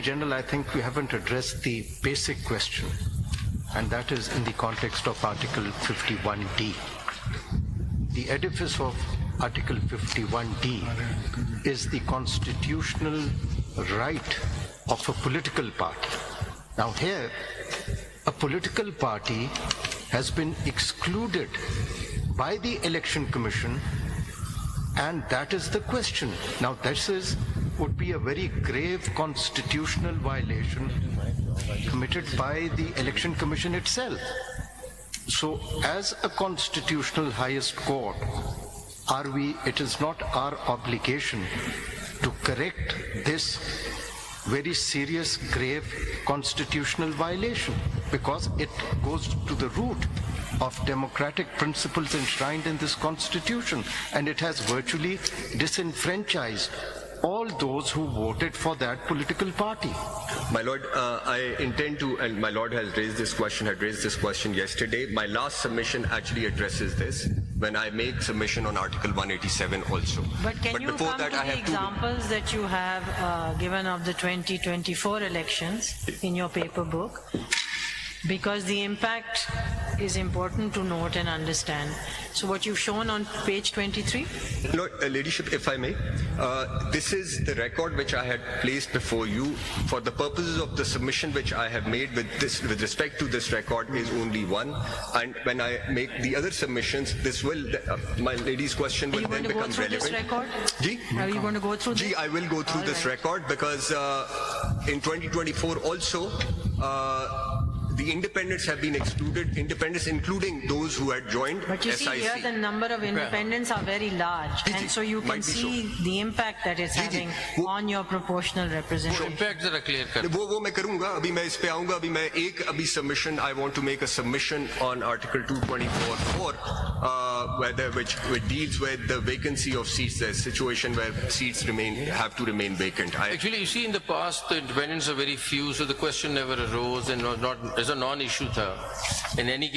General, I think we haven't addressed the basic question, and that is in the context of Article 51D. The edifice of Article 51D is the constitutional right of a political party. Now here, a political party has been excluded by the Election Commission, and that is the question. Now this would be a very grave constitutional violation committed by the Election Commission itself. So as a constitutional highest court, it is not our obligation to correct this very serious, grave constitutional violation, because it goes to the root of democratic principles enshrined in this constitution, and it has virtually disenfranchised all those who voted for that political party. My Lord, I intend to, and my Lord has raised this question, had raised this question yesterday. My last submission actually addresses this when I make submission on Article 187 also. But can you before come that, to I the have examples that you have given of the 2024 elections in your paper book? Because the impact is important to note and understand. So what you've shown on page 23? Lord, Ladyship, if I may, this is the record which I had placed before you for the purposes of the submission which I have made with respect to this record is only one. And when I make the other submissions, this will, my lady's question will then become relevant. Are you going to go through this record? I will go through this record because in 2024 also, the independents have been excluded, independents including those who had joined But you SIC. see here the number of independents are very large, and so you can see the impact that it's having on your proportional representation. Impact जरा clear कर. वो मैं करूंगा, अभी मैं इस पे आऊंगा, अभी मैं एक submission, I want to make a submission on Article 224(4), which deals with the vacancy of seats, the situation where seats have to remain vacant. Actually, you see, in the past, the independents are very few, so the question never arose and was not as a non-issue. In any case,